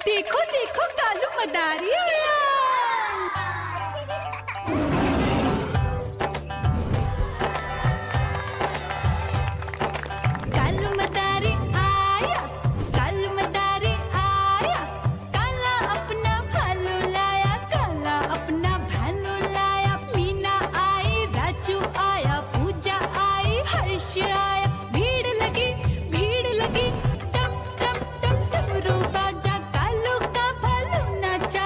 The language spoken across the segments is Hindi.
देखो देखो कालू मदारी आया। कालू मदारी आया, कालू मदारी आया। काला अपना भालू लाया, काला अपना भालू लाया। मीना आई, राजू आया, पूजा आई, हर्ष आया। भीड़ लगी, भीड़ लगी। टम टम टम डमरू बाजा, कालू का भालू नाचा।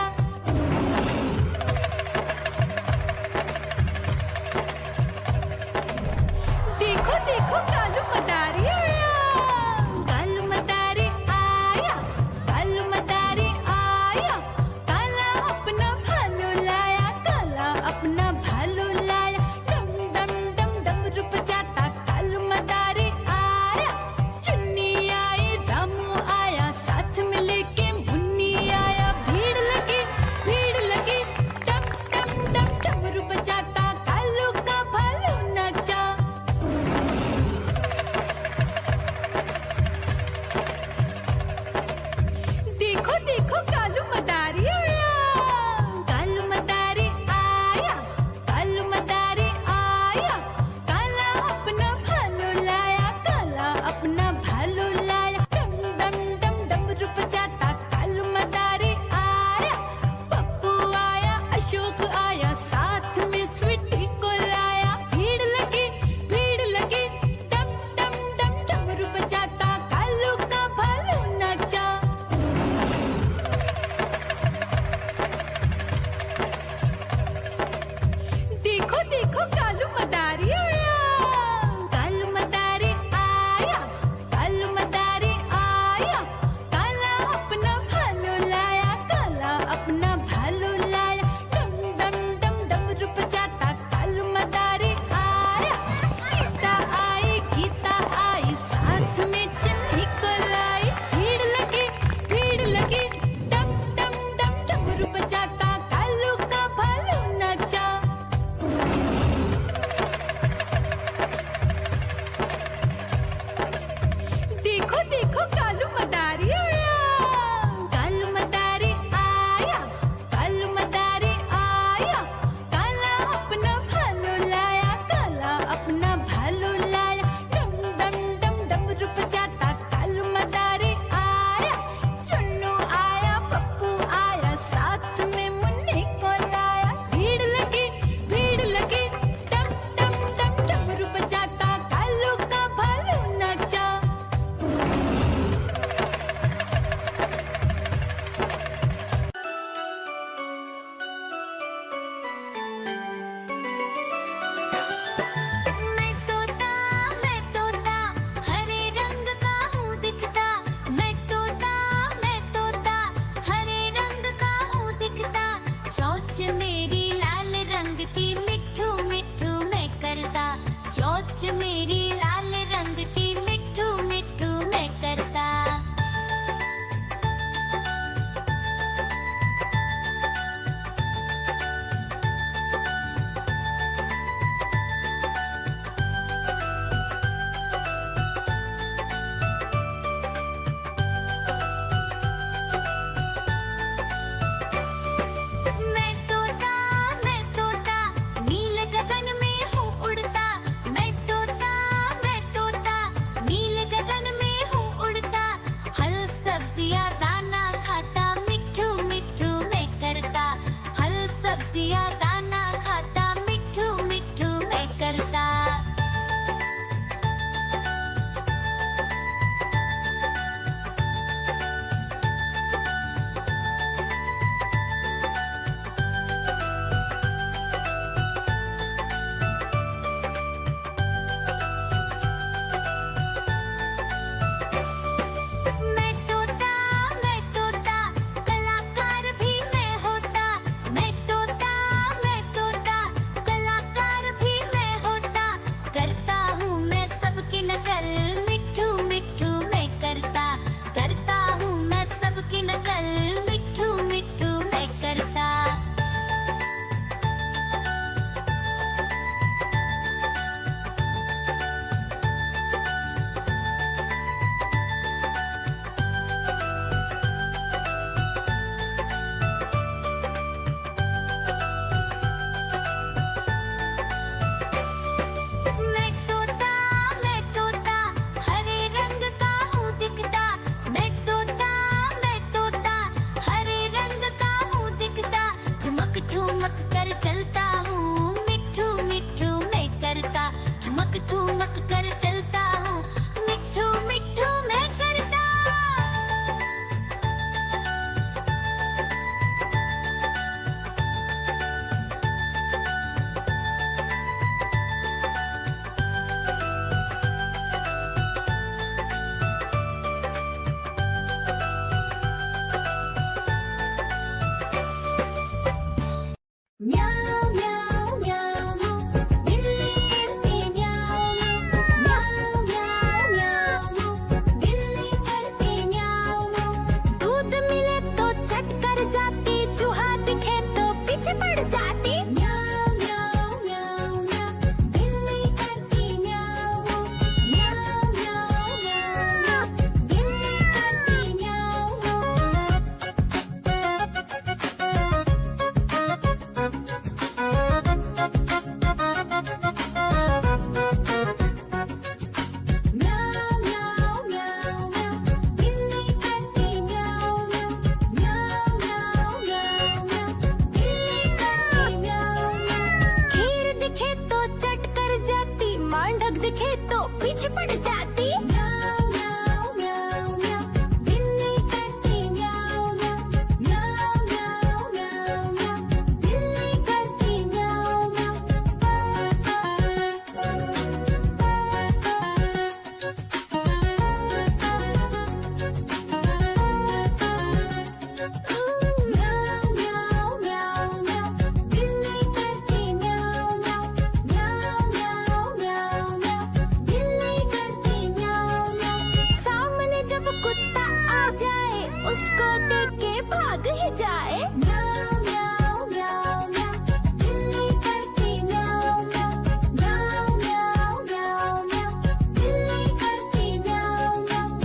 भाग ही जाए। म्याऊं म्याऊं म्याऊं म्याऊं, बिल्ली करती म्याऊं म्याऊं। म्याऊं म्याऊं म्याऊं म्याऊं, बिल्ली करती म्याऊं म्याऊं।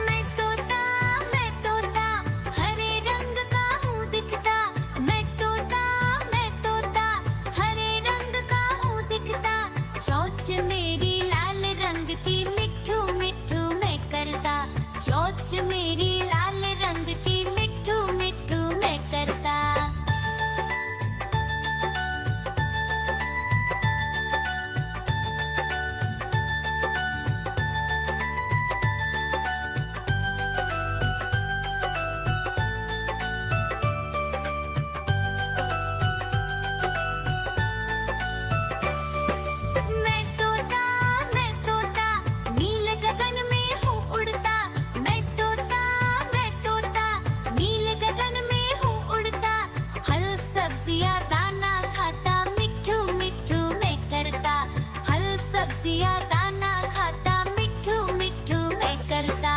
मैं तोता, हरे रंग का हूँ दिखता। मैं तोता, हरे रंग का हूँ दिखता। चोंच मेरी लाल रंग की, मिट्ठू मिट्ठू मैं करता। चोंच मेरी लाल रंग की, मिट्ठू मिट्ठू मैं करता। मैं तोता, नीले गगन में हूँ उड़ता। मैं तोता, नीले गगन में हूँ उड़ता। फल सब्जियाँ दाना खाता, मिट्ठू मिट्ठू मैं करता। फल सब्जियाँ दाना खाता, मिट्ठू मिट्ठू मैं करता।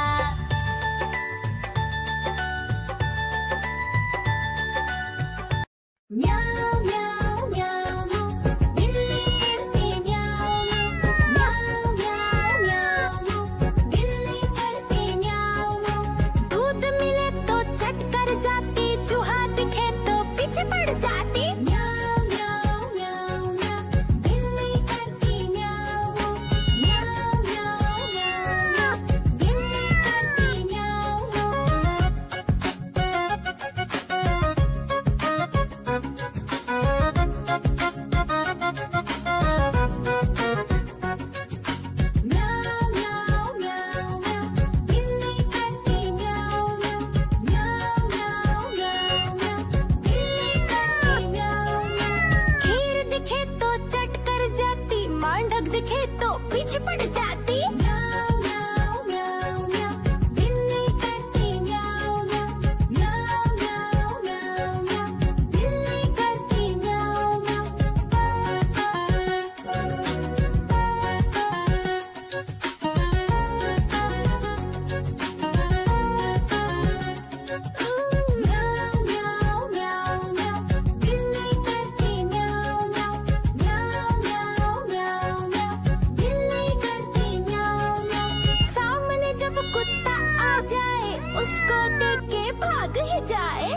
म्याऊं म्याऊं म्याऊं म्याऊं, बिल्ली करती म्याऊं म्याऊं। म्याऊं म्याऊं म्याऊं म्याऊं, बिल्ली करती म्याऊं म्याऊं। दूध मिले तो चट कर जाती, चूहा दिखे तो पीछे पड़ जाती। म्याऊं म्याऊं म्याऊं म्याऊं, बिल्ली करती म्याऊं म्याऊं। म्याऊं म्याऊं म्याऊं म्याऊं, बिल्ली करती म्याऊं म्याऊं म्याऊं म्याऊं म्याऊं, बिल्ली करती म्याऊं म्याऊं। म्याऊं म्याऊं म्याऊं म्याऊं, बिल्ली करती म्याऊं म्याऊं। खीर दिखे तो चट कर जाती, मांडक दिखे तो पीछे पड़ जाती। म्याऊं म्याऊं म्याऊं म्याऊं, बिल्ली करती म्याऊं म्याऊं। म्याऊं म्याऊं म्याऊं म्याऊं, बिल्ली करती म्याऊं म्याऊं म्याऊं म्याऊं म्याऊं, बिल्ली करती म्याऊं म्याऊं। म्याऊं म्याऊं म्याऊं म्याऊं, बिल्ली करती म्याऊं म्याऊं। सामने जब कुत्ता आ जाए, उसको देख के भाग ही जाए।